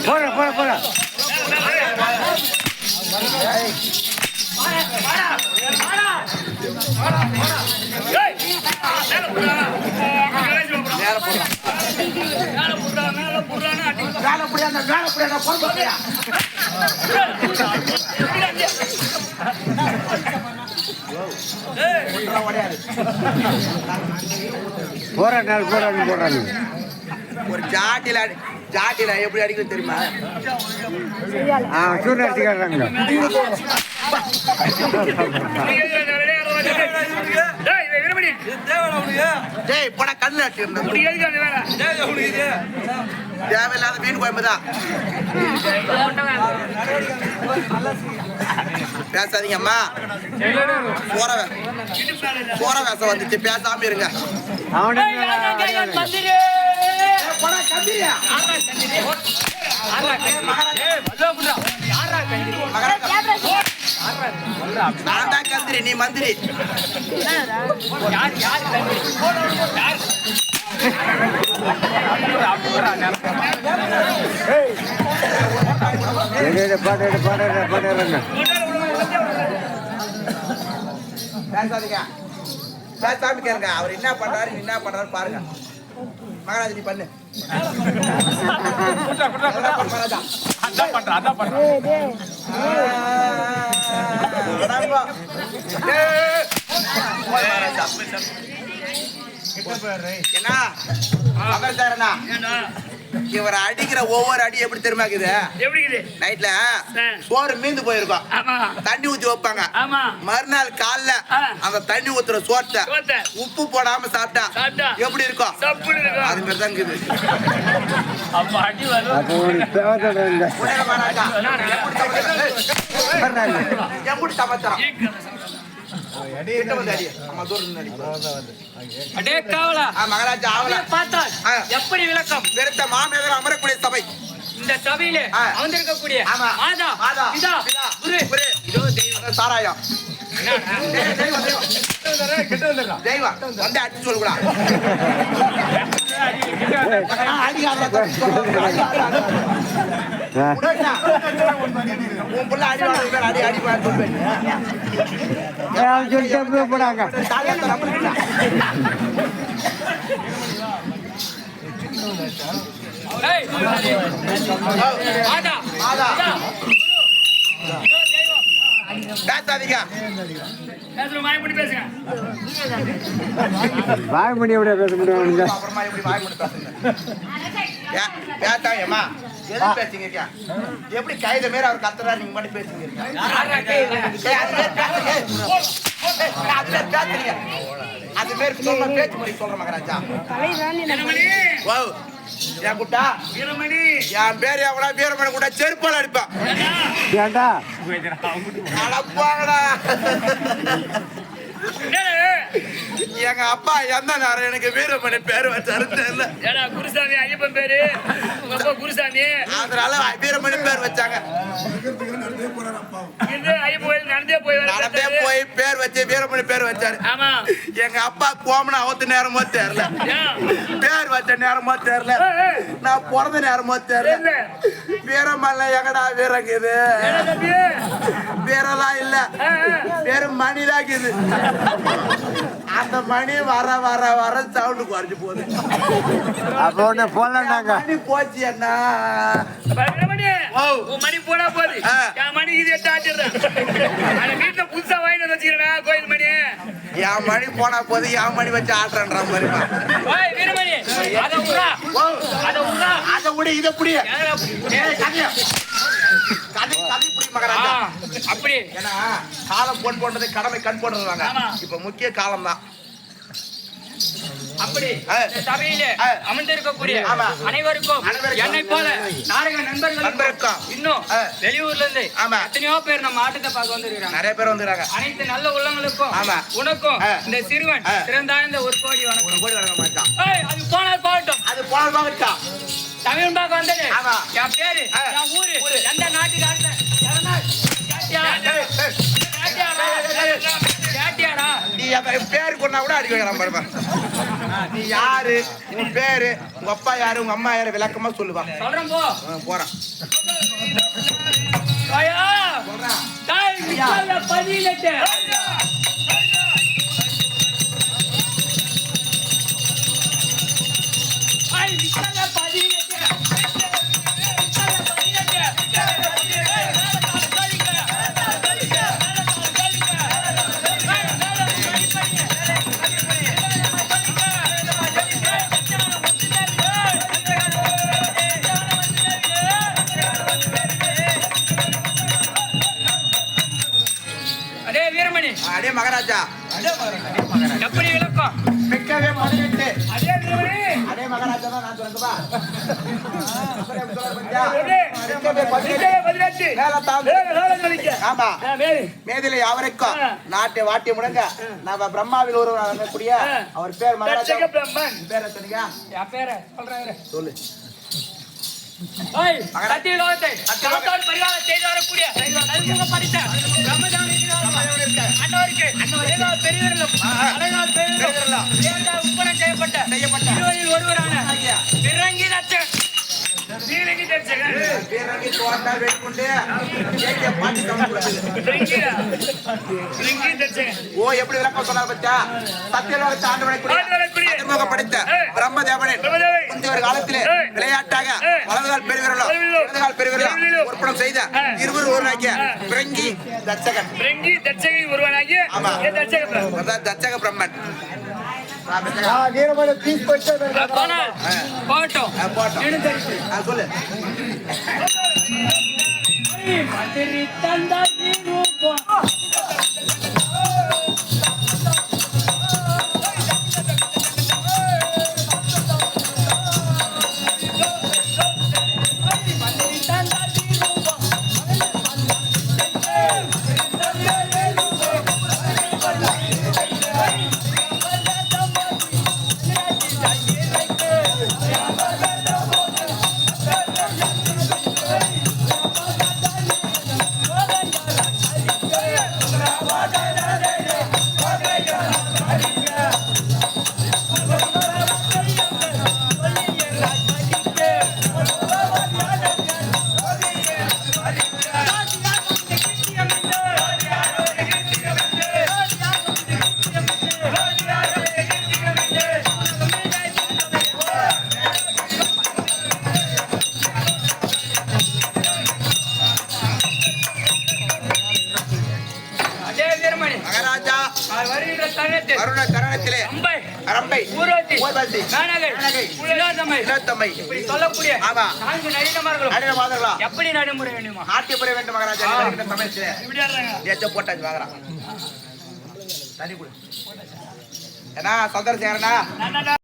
போற போற போற போறாங்க போறாங்க ஒரு ஜாட்டில எப்படி அடிக்கிறது தெரியுமா? சூரிய அடிச்சுக்கிறாங்க. தேவையில்லாத மீன் குழம்புதான். பேசாதீங்க அம்மா. போற வேசம் வந்துச்சு, பேசாம இருங்க. நான் தான் கந்திரி, நீ மந்திரி. பேசாதீங்க, பேசாம கேளுங்க. அவர் என்ன பண்றாரு பாருங்க. மகாராஜ் நீ பண்ணு. இவர் அடிக்கிற ஒவ்வொரு அடி எப்படி தெரியுமா இருக்குது? நைட்ல சோறு மீந்து போயிருக்கோம், தண்ணி ஊத்தி வைப்பாங்க. மறுநாள் காலைல அந்த தண்ணி ஊத்துற சோத்தை உப்பு போடாம சாப்பிட்டா எப்படி இருக்கும்? அது மாதிரி தான் இருக்குது. எப்படி சமைச்சான் எப்படி விளக்கம்? பெருத்த மாமேதர் அமரக்கூடிய சபை. இந்த சபையிலே அமர்ந்திருக்கக்கூடிய மாதா பிதா குரு இதோ தெய்வம் சாராயம் தெய்வம் வந்து அடிச்சு சொல்லக்கூடா. உன் பிள்ளை அடி அடி போடாங்க. வாய்மொழி எப்படி பேச முடியும்? அப்புறமா எப்படி வாய்மொழி பேசுங்க? எது பேசுங்க? எப்படி கைத மாரி அவர் கத்துறா, நீங்க மட்டும் பேசுங்க. அது பேர் பேச்சு முறை சொல்ற மகாராஜா. என் குட்டா வீரமணி, என் பேர் எவ்வளோ வீரமணி கூட செருப்பால் அடிப்பான். ஏண்டா அடப்பாங்கடா. எங்க அப்பா எந்த நேரம் எனக்கு வீரமணி பேரு வச்சாரு தெரியல. குருசாமி ஐயப்பன் பேரு, உங்க அப்பா குருசாமி, அதனால வீரமணி பேர் வச்சாங்க. நடந்தே போய் பேர் வச்சு வீரமணி பேர் வச்சாரு. எங்க அப்பா கோமன அவத்து நேரமோ தெரியல, பேர் வச்ச நேரமோ தெரியல, நான் பிறந்த நேரமோ தெரியல. வீரமல்ல எங்கடா வீரங்குது? வீரலாம் இல்ல, வெறும் மணிதான் இருக்குது. அந்த மணி வர வர வர சவுண்டு குறைஞ்சு போகுது. அப்போ ஒண்ணு போலாண்டாங்க. மணி போச்சு என்ன மணி போனா போது மணி இது வீட்டுல புதுசா வாங்கிட்டு வச்சுக்கிறா கோயில் மணி. என் மணி போனா போது என் மணி வச்சு ஆட்டுறன்ற மாதிரி. அதை விட இதை புரிய அப்படி. ஏன்னா காலம் பொன் போன்றது, கடமை கண் போன்றது. இப்ப முக்கிய காலம் தான். அப்படி சபையிலே அமர்ந்திருக்கக்கூடிய அனைவருக்கும் என்னை போல நாடக நண்பர்களுக்கும் இன்னும் வெளியூர்ல இருந்து எத்தனையோ பேர் நம்ம ஆட்டத்தை பார்க்க வந்திருக்காங்க. நிறைய பேர் வந்துருக்காங்க. அனைத்து நல்ல உள்ளங்களுக்கும் உனக்கும் இந்த சிறுவன் சிறந்தாய்ந்த ஒரு கோடி வணக்கம். ஒரு கோடி வணக்கம். அது போனால் போகட்டும், அது போனால் போகட்டும். தமிழ் பார்க்க வந்தது என் பேரு, என் ஊரு, எந்த நாட்டுக்காரன் நீ பேரு கொண்டா கூட அடி வைக்கிறான் பாருப்பா. நீ யாரு, உன் பேரு, உங்க அப்பா யாரு, உங்க அம்மா யாரு விளக்கமா சொல்லுவா. சொல்றேன் போ. போறான் ஐயா தாய் மிச்சல 18 ஐ மிச்சல 18 அடே மகாராஜா எப்படி விளக்கம் மிக்கவே 18 அதே வீரமணி அடே மகாராஜா தான் நான் சொல்றேன்பா. ஆமா மேதில யாவருக்கும் நாட்டை வாட்டி முடங்க நம்ம பிரம்மாவில் ஒருவர் கூடிய அவர் பேர் மகாராஜா. பேரை சொன்னீங்க? என் பேரை சொல்றேன் சொல்லு. சத்தியலோகத்தை காத்தாடு பரிகாரம் செய்து வரக்கூடிய கல்முக படித்த பிரம்மஜானி அன்னவருக்கு பெரியவர்களும் அழகால் பெரியவர்களும் உப்பனம் செய்யப்பட்ட இருவரில் ஒருவரான பிறங்கி தச்சகன் ஓ எப்படி விளக்கம் சொன்னார் பச்சா? சத்தியலோகத்தை ஆண்டு வரக்கூடிய படித்த பிரம்மதேவனின் முந்தைய ஒரு காலத்திலே விளையாட்டாக வலதுகால் பெருவிரலும் உற்படம் செய்த இருவர் ஒருவனாகிய பிறங்கி தச்சகன். ஆமா தச்சக பிரம்மன். சொல்லு. எப்படி நடைமுறை வேண்டுமா? நாட்டிய புரிய வேண்டும் மகாராஜா. போட்டாச்சு வாங்குறான். தனி கூட ஏன்னா சந்தோஷம்